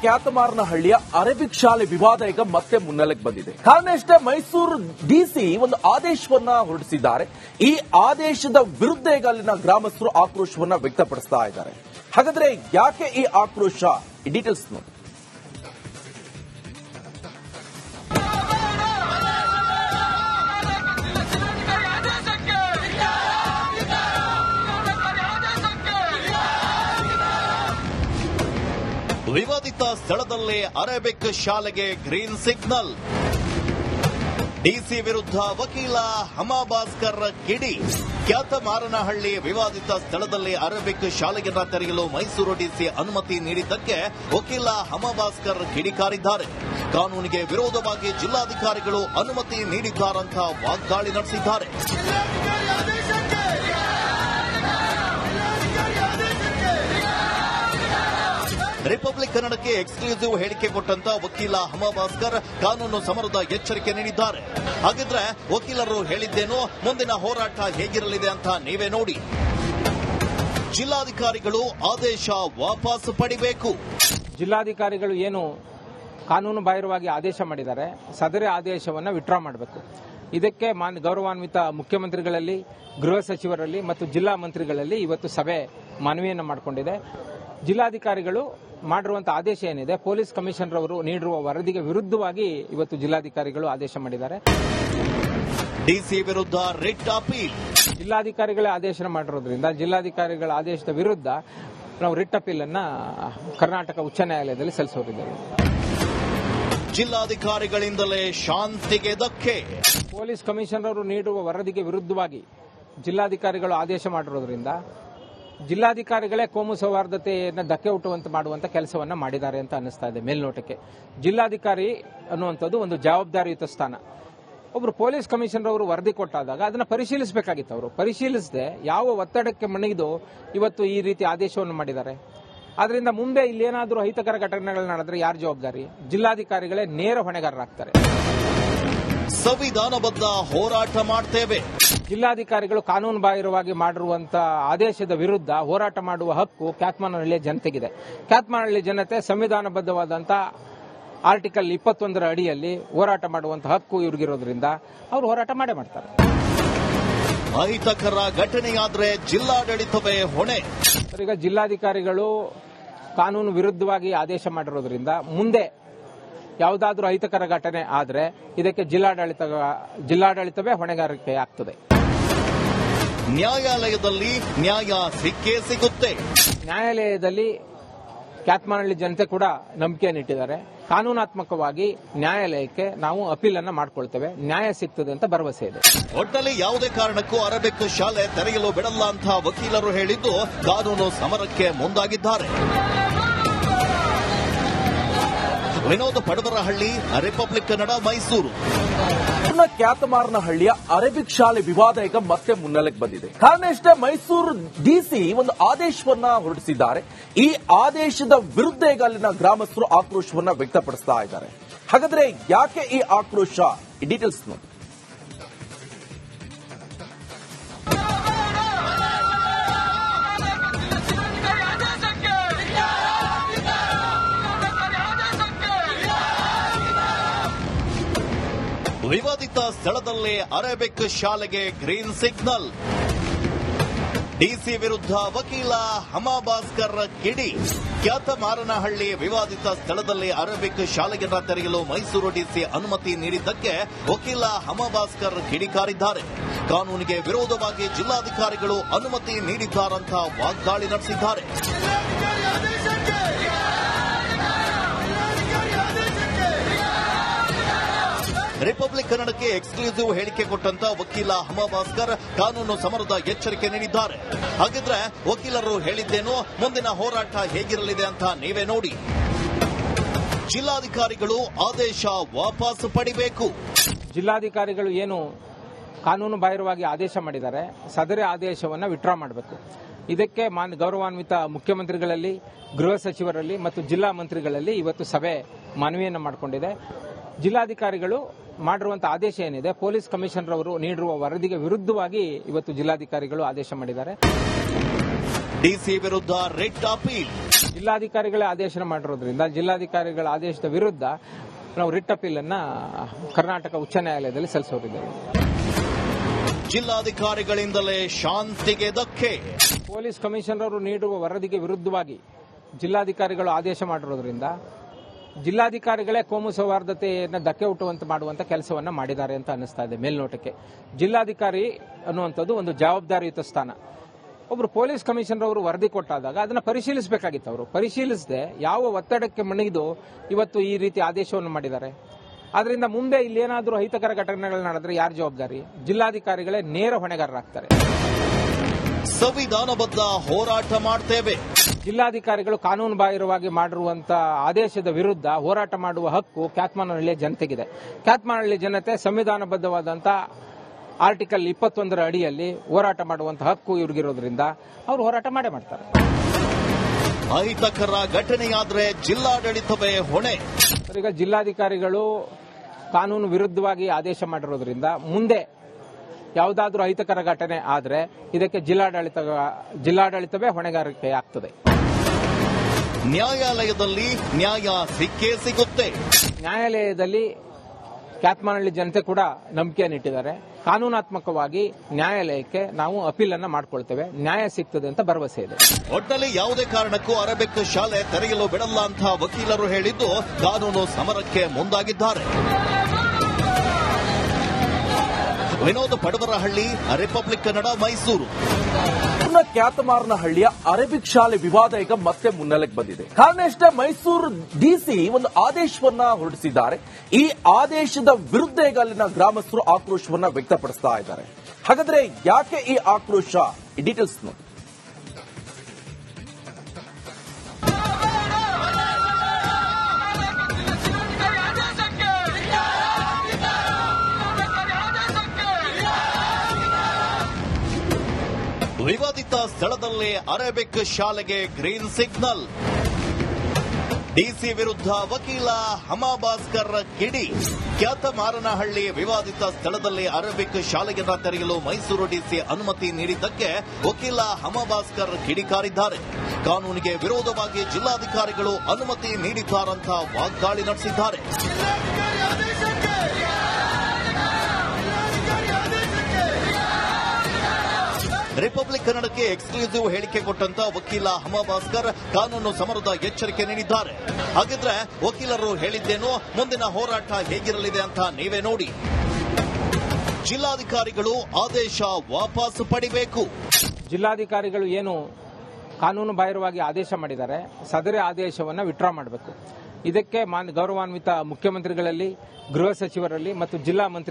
ಕ್ಯಾತಮಾರನಹಳ್ಳಿಯ Arabic ಶಾಲೆ ವಿವಾದ ಈಗ ಮತ್ತೆ ಮುನ್ನೆಲೆಗೆ ಬಂದಿದೆ. ಕಾರಣ ಇಷ್ಟೇ, ಮೈಸೂರು ಡಿಸಿ ಒಂದು ಆದೇಶವನ್ನ ಹೊರಡಿಸಿದ್ದಾರೆ. ಈ ಆದೇಶದ ವಿರುದ್ಧ ಈಗ ಅಲ್ಲಿನ ಗ್ರಾಮಸ್ಥರು ಆಕ್ರೋಶವನ್ನ ವ್ಯಕ್ತಪಡಿಸ್ತಾ ಇದ್ದಾರೆ. ಹಾಗಾದ್ರೆ ಯಾಕೆ ಈ ಆಕ್ರೋಶ? ಈ ಡೀಟೇಲ್ಸ್ ನೋಡಿ. ವಿವಾದಿತ ಸ್ಥಳದಲ್ಲೇ ಅರೇಬಿಕ್ ಶಾಲೆಗೆ ಗ್ರೀನ್ ಸಿಗ್ನಲ್. ಡಿಸಿ ವಿರುದ್ಧ ವಕೀಲ ಹಮಾಭಾಸ್ಕರ್ ಕಿಡಿ. ಕ್ಯಾತಮಾರನಹಳ್ಳಿ ವಿವಾದಿತ ಸ್ಥಳದಲ್ಲಿ ಅರೇಬಿಕ್ ಶಾಲೆಯನ್ನ ತೆರೆಯಲು ಮೈಸೂರು ಡಿಸಿ ಅನುಮತಿ ನೀಡಿದ್ದಕ್ಕೆ ವಕೀಲ ಹಮಾಭಾಸ್ಕರ್ ಕಿಡಿಕಾರಿದ್ದಾರೆ. ಕಾನೂನಿಗೆ ವಿರೋಧವಾಗಿ ಜಿಲ್ಲಾಧಿಕಾರಿಗಳು ಅನುಮತಿ ನೀಡಿದ್ದಾರಂತ ವಾಗ್ದಾಳಿ ನಡೆಸಿದ್ದಾರೆ. ರಿಪಬ್ಲಿಕ್ ಕನ್ನಡಕ್ಕೆ ಎಕ್ಸ್ಕ್ಲೂಸಿವ್ ಹೇಳಿಕೆ ಕೊಟ್ಟಂತ ವಕೀಲ ಹಮಾಭಾಸ್ಕರ್ ಕಾನೂನು ಸಮರದ ಎಚ್ಚರಿಕೆ ನೀಡಿದ್ದಾರೆ. ಹಾಗಿದ್ರೆ ವಕೀಲರು ಹೇಳಿದ್ದೇನೋ, ಮುಂದಿನ ಹೋರಾಟ ಹೇಗಿರಲಿದೆ ಅಂತ ನೀವೇ ನೋಡಿ. ಜಿಲ್ಲಾಧಿಕಾರಿಗಳು ಆದೇಶ ವಾಪಸ್ ಪಡಿಬೇಕು. ಜಿಲ್ಲಾಧಿಕಾರಿಗಳು ಏನು ಕಾನೂನು ಬಾಹಿರವಾಗಿ ಆದೇಶ ಮಾಡಿದ್ದಾರೆ, ಸದರಿ ಆದೇಶವನ್ನು ವಿತ್ಡ್ರಾ ಮಾಡಬೇಕು. ಇದಕ್ಕೆ ಗೌರವಾನ್ವಿತ ಮುಖ್ಯಮಂತ್ರಿಗಳಲ್ಲಿ, ಗೃಹ ಸಚಿವರಲ್ಲಿ ಮತ್ತು ಜಿಲ್ಲಾ ಮಂತ್ರಿಗಳಲ್ಲಿ ಇವತ್ತು ಸಭೆ ಮನವಿಯನ್ನು ಮಾಡಿಕೊಂಡಿದೆ. ಜಿಲ್ಲಾಧಿಕಾರಿಗಳು ಮಾಡಿರುವಂತಹ ಆದೇಶ ಏನಿದೆ, ಪೊಲೀಸ್ ಕಮಿಷನರ್ ಅವರು ನೀಡಿರುವ ವರದಿಗೆ ವಿರುದ್ಧವಾಗಿ ಇವತ್ತು ಜಿಲ್ಲಾಧಿಕಾರಿಗಳು ಆದೇಶ ಮಾಡಿದ್ದಾರೆ. ಡಿಸಿ ವಿರುದ್ಧ ರಿಟ್ ಅಪೀಲ್. ಜಿಲ್ಲಾಧಿಕಾರಿಗಳೇ ಆದೇಶ ಮಾಡಿರೋದ್ರಿಂದ ಜಿಲ್ಲಾಧಿಕಾರಿಗಳ ಆದೇಶದ ವಿರುದ್ಧ ನಾವು ರಿಟ್ ಅಪೀಲ್ ಅನ್ನ ಕರ್ನಾಟಕ ಉಚ್ಚ ನ್ಯಾಯಾಲಯದಲ್ಲಿ ಸಲ್ಲಿಸೋರಿದ್ದೇವೆ. ಜಿಲ್ಲಾಧಿಕಾರಿಗಳಿಂದಲೇ ಶಾಂತಿಗೆ ಧಕ್ಕೆ. ಪೊಲೀಸ್ ಕಮಿಷನರ್ ಅವರು ನೀಡುವ ವರದಿಗೆ ವಿರುದ್ಧವಾಗಿ ಜಿಲ್ಲಾಧಿಕಾರಿಗಳು ಆದೇಶ ಮಾಡಿರೋದ್ರಿಂದ ಜಿಲ್ಲಾಧಿಕಾರಿಗಳೇ ಕೋಮು ಸೌಹಾರ್ದತೆಯನ್ನು ಧಕ್ಕೆ ಹುಟ್ಟುವಂತೆ ಮಾಡುವಂತ ಕೆಲಸವನ್ನ ಮಾಡಿದ್ದಾರೆ ಅಂತ ಅನ್ನಿಸ್ತಾ ಇದೆ ಮೇಲ್ನೋಟಕ್ಕೆ. ಜಿಲ್ಲಾಧಿಕಾರಿ ಅನ್ನುವಂಥದ್ದು ಒಂದು ಜವಾಬ್ದಾರಿಯುತ ಸ್ಥಾನ. ಒಬ್ಬರು ಪೊಲೀಸ್ ಕಮಿಷನರ್ ಅವರು ವರದಿ ಕೊಟ್ಟಾದಾಗ ಅದನ್ನು ಪರಿಶೀಲಿಸಬೇಕಾಗಿತ್ತು. ಅವರು ಪರಿಶೀಲಿಸದೆ ಯಾವ ಒತ್ತಡಕ್ಕೆ ಮಣಿದು ಇವತ್ತು ಈ ರೀತಿ ಆದೇಶವನ್ನು ಮಾಡಿದ್ದಾರೆ. ಆದ್ರಿಂದ ಮುಂದೆ ಇಲ್ಲೇನಾದರೂ ಅಹಿತಕರ ಘಟನೆಗಳು ನಡೆದ್ರೆ ಯಾರು ಜವಾಬ್ದಾರಿ? ಜಿಲ್ಲಾಧಿಕಾರಿಗಳೇ ನೇರ ಹೊಣೆಗಾರರಾಗ್ತಾರೆ. ಸಂವಿಧಾನಬದ್ಧ ಹೋರಾಟ ಮಾಡ್ತೇವೆ. ಜಿಲ್ಲಾಧಿಕಾರಿಗಳು ಕಾನೂನು ಬಾಹಿರವಾಗಿ ಮಾಡಿರುವಂತಹ ಆದೇಶದ ವಿರುದ್ಧ ಹೋರಾಟ ಮಾಡುವ ಹಕ್ಕು ಕ್ಯಾತಮಾರನಹಳ್ಳಿಯ ಜನತೆಗಿದೆ. ಕ್ಯಾತಮಾರನಹಳ್ಳಿ ಜನತೆ ಸಂವಿಧಾನಬದ್ಧವಾದಂತಹ ಆರ್ಟಿಕಲ್ 21ರ ಅಡಿಯಲ್ಲಿ ಹೋರಾಟ ಮಾಡುವಂತಹ ಹಕ್ಕು ಇವ್ರಿಗಿರೋದ್ರಿಂದ ಅವರು ಹೋರಾಟ ಮಾಡೇ ಮಾಡ್ತಾರೆ. ಅಹಿತಕರ ಘಟನೆಯಾದ್ರೆ ಜಿಲ್ಲಾಡಳಿತವೇ ಹೊಣೆ. ಈಗ ಜಿಲ್ಲಾಧಿಕಾರಿಗಳು ಕಾನೂನು ವಿರುದ್ಧವಾಗಿ ಆದೇಶ ಮಾಡಿರೋದ್ರಿಂದ ಮುಂದೆ ಯಾವುದಾದ್ರೂ ಅಹಿತಕರ ಘಟನೆ ಆದರೆ ಇದಕ್ಕೆ ಜಿಲ್ಲಾಡಳಿತವೇ ಹೊಣೆಗಾರಿಕೆ ಆಗ್ತದೆ. ನ್ಯಾಯಾಲಯದಲ್ಲಿ ನ್ಯಾಯ ಸಿಕ್ಕೇ ಸಿಗುತ್ತೆ. ನ್ಯಾಯಾಲಯದಲ್ಲಿ ಕ್ಯಾತಮಾರನಹಳ್ಳಿ ಜನತೆ ಕೂಡ ನಂಬಿಕೆಯನ್ನಿಟ್ಟಿದ್ದಾರೆ. ಕಾನೂನಾತ್ಮಕವಾಗಿ ನ್ಯಾಯಾಲಯಕ್ಕೆ ನಾವು ಅಪೀಲ್ ಅನ್ನ ಮಾಡ್ಕೊಳ್ತೇವೆ, ನ್ಯಾಯ ಸಿಗ್ತದೆ ಅಂತ ಭರವಸೆ ಇದೆ. ಒಟ್ಟಲ್ಲಿ ಯಾವುದೇ ಕಾರಣಕ್ಕೂ ಅರೇಬಿಕ್ ಶಾಲೆ ತೆರೆಯಲು ಬಿಡಲ್ಲ ಅಂತ ವಕೀಲರು ಹೇಳಿದ್ದು ಕಾನೂನು ಸಮರಕ್ಕೆ ಮುಂದಾಗಿದ್ದಾರೆ. ವಿನೋದ್ ಪಡವರಹಳ್ಳಿ, ರಿಪಬ್ಲಿಕ್ ಕನ್ನಡ, ಮೈಸೂರು. ಕ್ಯಾತಮಾರನಹಳ್ಳಿಯ ಅರೇಬಿಕ್ ಶಾಲೆ ವಿವಾದ ಈಗ ಮತ್ತೆ ಮುನ್ನೆಲೆಗೆ ಬಂದಿದೆ. ಕಾರಣ ಇಷ್ಟೇ, ಮೈಸೂರು ಡಿಸಿ ಒಂದು ಆದೇಶವನ್ನ ಹೊರಡಿಸಿದ್ದಾರೆ. ಈ ಆದೇಶದ ವಿರುದ್ಧ ಈಗ ಅಲ್ಲಿನ ಗ್ರಾಮಸ್ಥರು ಆಕ್ರೋಶವನ್ನ ವ್ಯಕ್ತಪಡಿಸ್ತಾ ಇದ್ದಾರೆ. ಹಾಗಾದ್ರೆ ಯಾಕೆ ಈ ಆಕ್ರೋಶ? ಈ ಡೀಟೇಲ್ಸ್ ನೋಡಿ. ವಿವಾದಿತ ಸ್ಥಳದಲ್ಲೇ ಅರೇಬಿಕ್ ಶಾಲೆಗೆ ಗ್ರೀನ್ ಸಿಗ್ನಲ್. ಡಿಸಿ ವಿರುದ್ಧ ವಕೀಲ ಹಮಾಭಾಸ್ಕರ್ ಕಿಡಿ. ಕ್ಯಾತಮಾರನಹಳ್ಳಿ ವಿವಾದಿತ ಸ್ಥಳದಲ್ಲಿ ಅರೇಬಿಕ್ ಶಾಲೆಯನ್ನ ತೆರೆಯಲು ಮೈಸೂರು ಡಿಸಿ ಅನುಮತಿ ನೀಡಿದ್ದಕ್ಕೆ ವಕೀಲ ಹಮಾಭಾಸ್ಕರ್ ಕಿಡಿಕಾರಿದ್ದಾರೆ. ಕಾನೂನಿಗೆ ವಿರೋಧವಾಗಿ ಜಿಲ್ಲಾಧಿಕಾರಿಗಳು ಅನುಮತಿ ನೀಡಿದ್ದಾರಂತ ವಾಗ್ದಾಳಿ ನಡೆಸಿದ್ದಾರೆ. ರಿಪಬ್ಲಿಕ್ ಕನ್ನಡಕ್ಕೆ ಎಕ್ಸ್ಕ್ಲೂಸಿವ್ ಹೇಳಿಕೆ ಕೊಟ್ಟಂತ ವಕೀಲ ಹಮಾಭಾಸ್ಕರ್ ಕಾನೂನು ಸಮರದ ಎಚ್ಚರಿಕೆ ನೀಡಿದ್ದಾರೆ. ಹಾಗಿದ್ರೆ ವಕೀಲರು ಹೇಳಿದ್ದೇನೋ, ಮುಂದಿನ ಹೋರಾಟ ಹೇಗಿರಲಿದೆ ಅಂತ ನೀವೇ ನೋಡಿ. ಜಿಲ್ಲಾಧಿಕಾರಿಗಳು ಆದೇಶ ವಾಪಸ್ ಪಡಿಬೇಕು. ಜಿಲ್ಲಾಧಿಕಾರಿಗಳು ಏನು ಕಾನೂನು ಬಾಹಿರವಾಗಿ ಆದೇಶ ಮಾಡಿದ್ದಾರೆ, ಸದರಿ ಆದೇಶವನ್ನು ವಿತ್ಡ್ರಾ ಮಾಡಬೇಕು. ಇದಕ್ಕೆ ಗೌರವಾನ್ವಿತ ಮುಖ್ಯಮಂತ್ರಿಗಳಲ್ಲಿ, ಗೃಹ ಸಚಿವರಲ್ಲಿ ಮತ್ತು ಜಿಲ್ಲಾ ಮಂತ್ರಿಗಳಲ್ಲಿ ಇವತ್ತು ಸಭೆ ಮನವಿಯನ್ನು ಮಾಡಿಕೊಂಡಿದೆ. ಜಿಲ್ಲಾಧಿಕಾರಿಗಳು ಮಾಡಿರುವಂತಹ ಆದೇಶ ಏನಿದೆ, ಪೊಲೀಸ್ ಕಮಿಷನರ್ ಅವರು ನೀಡಿರುವ ವರದಿಗೆ ವಿರುದ್ಧವಾಗಿ ಇವತ್ತು ಜಿಲ್ಲಾಧಿಕಾರಿಗಳು ಆದೇಶ ಮಾಡಿದ್ದಾರೆ. ಡಿಸಿ ವಿರುದ್ಧ ರಿಟ್ ಅಪೀಲ್. ಜಿಲ್ಲಾಧಿಕಾರಿಗಳೇ ಆದೇಶ ಮಾಡಿರೋದ್ರಿಂದ ಜಿಲ್ಲಾಧಿಕಾರಿಗಳ ಆದೇಶದ ವಿರುದ್ಧ ನಾವು ರಿಟ್ ಅಪೀಲ್ ಅನ್ನ ಕರ್ನಾಟಕ ಉಚ್ಚ ನ್ಯಾಯಾಲಯದಲ್ಲಿ ಸಲ್ಲಿಸೋರಿದ್ದೇವೆ. ಜಿಲ್ಲಾಧಿಕಾರಿಗಳಿಂದಲೇ ಶಾಂತಿಗೆ ಧಕ್ಕೆ. ಪೊಲೀಸ್ ಕಮಿಷನರ್ ಅವರು ನೀಡುವ ವರದಿಗೆ ವಿರುದ್ಧವಾಗಿ ಜಿಲ್ಲಾಧಿಕಾರಿಗಳು ಆದೇಶ ಮಾಡಿರೋದ್ರಿಂದ ಜಿಲ್ಲಾಧಿಕಾರಿಗಳೇ ಕೋಮು ಸೌಹಾರ್ದತೆಯನ್ನು ಧಕ್ಕೆ ಹುಟ್ಟುವಂತೆ ಮಾಡುವಂತ ಕೆಲಸವನ್ನ ಮಾಡಿದ್ದಾರೆ ಅಂತ ಅನಿಸ್ತಾ ಇದೆ ಮೇಲ್ನೋಟಕ್ಕೆ. ಜಿಲ್ಲಾಧಿಕಾರಿ ಅನ್ನುವಂಥದ್ದು ಒಂದು ಜವಾಬ್ದಾರಿಯುತ ಸ್ಥಾನ. ಒಬ್ರು ಪೊಲೀಸ್ ಕಮಿಷನರ್ ಅವರು ವರದಿ ಕೊಟ್ಟಾದಾಗ ಅದನ್ನ ಪರಿಶೀಲಿಸಬೇಕಾಗಿತ್ತು. ಅವರು ಪರಿಶೀಲಿಸದೆ ಯಾವ ಒತ್ತಡಕ್ಕೆ ಮಣಿದು ಇವತ್ತು ಈ ರೀತಿ ಆದೇಶವನ್ನು ಮಾಡಿದ್ದಾರೆ. ಆದ್ರಿಂದ ಮುಂದೆ ಇಲ್ಲೇನಾದ್ರೂ ಅಹಿತಕರ ಘಟನೆಗಳು ನಡೆದ್ರೆ ಯಾರು ಜವಾಬ್ದಾರಿ? ಜಿಲ್ಲಾಧಿಕಾರಿಗಳೇ ನೇರ ಹೊಣೆಗಾರರಾಗ್ತಾರೆ. ಸಂವಿಧಾನಬದ್ಧ ಹೋರಾಟ ಮಾಡ್ತೇವೆ. ಜಿಲ್ಲಾಧಿಕಾರಿಗಳು ಕಾನೂನು ಬಾಹಿರವಾಗಿ ಮಾಡಿರುವಂತಹ ಆದೇಶದ ವಿರುದ್ಧ ಹೋರಾಟ ಮಾಡುವ ಹಕ್ಕು ಕ್ಯಾತ್ಮಾನಹಳ್ಳಿಯ ಜನತೆಗಿದೆ. ಕ್ಯಾತ್ಮಾನಹಳ್ಳಿ ಜನತೆ ಸಂವಿಧಾನಬದ್ಧವಾದಂತಹ ಆರ್ಟಿಕಲ್ 21ರ ಅಡಿಯಲ್ಲಿ ಹೋರಾಟ ಮಾಡುವಂತಹ ಹಕ್ಕು ಇವ್ರಿಗಿರೋದ್ರಿಂದ ಅವರು ಹೋರಾಟ ಮಾಡೇ ಮಾಡ್ತಾರೆ. ಅಹಿತಕರ ಘಟನೆಯಾದ್ರೆ ಜಿಲ್ಲಾಡಳಿತವೇ ಹೊಣೆ. ಈಗ ಜಿಲ್ಲಾಧಿಕಾರಿಗಳು ಕಾನೂನು ವಿರುದ್ಧವಾಗಿ ಆದೇಶ ಮಾಡಿರೋದ್ರಿಂದ ಮುಂದೆ ಯಾವುದಾದ್ರೂ ಅಹಿತಕರ ಘಟನೆ ಆದ್ರೆ ಇದಕ್ಕೆ ಜಿಲ್ಲಾಡಳಿತವೇ ಹೊಣೆಗಾರಿಕೆ ಆಗ್ತದೆ. ನ್ಯಾಯಾಲಯದಲ್ಲಿ ನ್ಯಾಯ ಸಿಕ್ಕೇ ಸಿಗುತ್ತೆ. ನ್ಯಾಯಾಲಯದಲ್ಲಿ ಕ್ಯಾತ್ಮಾನಹಳ್ಳಿ ಜನತೆ ಕೂಡ ನಂಬಿಕೆಯನ್ನಿಟ್ಟಿದ್ದಾರೆ. ಕಾನೂನಾತ್ಮಕವಾಗಿ ನ್ಯಾಯಾಲಯಕ್ಕೆ ನಾವು ಅಪೀಲ್ ಅನ್ನ ಮಾಡ್ಕೊಳ್ತೇವೆ. ನ್ಯಾಯ ಸಿಗ್ತದೆ ಅಂತ ಭರವಸೆ ಇದೆ. ಒಟ್ಟಲ್ಲಿ ಯಾವುದೇ ಕಾರಣಕ್ಕೂ ಅರೇಬಿಕ್ ಶಾಲೆ ತೆರೆಯಲು ಬಿಡಲ್ಲ ಅಂತ ವಕೀಲರು ಹೇಳಿದ್ದು ಕಾನೂನು ಸಮರಕ್ಕೆ ಮುಂದಾಗಿದ್ದಾರೆ. ವಿನೋದ್ ಪಡವರಹಳ್ಳಿ, ರಿಪಬ್ಲಿಕ್ ಕನ್ನಡ, ಮೈಸೂರು. ಕ್ಯಾತಮಾರನಹಳ್ಳಿಯ ಅರೇಬಿಕ್ ಶಾಲೆ ವಿವಾದ ಈಗ ಮತ್ತೆ ಮುನ್ನೆಲೆಗೆ ಬಂದಿದೆ. ಕಾರಣ ಇಷ್ಟೇ, ಮೈಸೂರು ಡಿಸಿ ಒಂದು ಆದೇಶವನ್ನ ಹೊರಡಿಸಿದ್ದಾರೆ. ಈ ಆದೇಶದ ವಿರುದ್ಧ ಈಗ ಅಲ್ಲಿನ ಗ್ರಾಮಸ್ಥರು ಆಕ್ರೋಶವನ್ನ ವ್ಯಕ್ತಪಡಿಸ್ತಾ ಇದ್ದಾರೆ. ಹಾಗಾದ್ರೆ ಯಾಕೆ ಈ ಆಕ್ರೋಶ? ಈ ಡೀಟೇಲ್ಸ್ ನೋಡಿ. ವಿವಾದಿತ ಸ್ಥಳದಲ್ಲೇ ಅರೇಬಿಕ್ ಶಾಲೆಗೆ ಗ್ರೀನ್ ಸಿಗ್ನಲ್. ಡಿಸಿ ವಿರುದ್ಧ ವಕೀಲ ಹಮಾಭಾಸ್ಕರ್ ಕಿಡಿ. ಕ್ಯಾತಮಾರನಹಳ್ಳಿ ವಿವಾದಿತ ಸ್ಥಳದಲ್ಲಿ ಅರೇಬಿಕ್ ಶಾಲೆಯನ್ನು ತೆರೆಯಲು ಮೈಸೂರು ಡಿಸಿ ಅನುಮತಿ ನೀಡಿದ್ದಕ್ಕೆ ವಕೀಲ ಹಮಾಭಾಸ್ಕರ್ ಕಿಡಿಕಾರಿದ್ದಾರೆ. ಕಾನೂನಿಗೆ ವಿರೋಧವಾಗಿ ಜಿಲ್ಲಾಧಿಕಾರಿಗಳು ಅನುಮತಿ ನೀಡಿದ್ದಾರಂತ ವಾಗ್ದಾಳಿ ನಡೆಸಿದ್ದಾರೆ. ರಿಪಬ್ಲಿಕ್ ಕನ್ನಡಕ್ಕೆ ಎಕ್ಸ್ಕ್ಲೂಸಿವ್ ಹೇಳಿಕೆ ಕೊಟ್ಟಂತ ವಕೀಲ ಹಮಾಭಾಸ್ಕರ್ ಕಾನೂನು ಸಮರದ ಎಚ್ಚರಿಕೆ ನೀಡಿದ್ದಾರೆ. ಹಾಗಿದ್ರೆ ವಕೀಲರು ಹೇಳಿದ್ದೇನು, ಮುಂದಿನ ಹೋರಾಟ ಹೇಗಿರಲಿದೆ ಅಂತ ನೀವೇ ನೋಡಿ. ಜಿಲ್ಲಾಧಿಕಾರಿಗಳು ಆದೇಶ ವಾಪಸ್ ಪಡಿಬೇಕು. ಜಿಲ್ಲಾಧಿಕಾರಿಗಳು ಏನು ಕಾನೂನು ಬಾಹಿರವಾಗಿ ಆದೇಶ ಮಾಡಿದ್ದಾರೆ, ಸದರಿ ಆದೇಶವನ್ನು ವಿತ್ಡ್ರಾ ಮಾಡಬೇಕು. ಇದಕ್ಕೆ ಗೌರವಾನ್ವಿತ ಮುಖ್ಯಮಂತ್ರಿಗಳಲ್ಲಿ, ಗೃಹ ಸಚಿವರಲ್ಲಿ ಮತ್ತು ಜಿಲ್ಲಾ ಮಂತ್ರಿ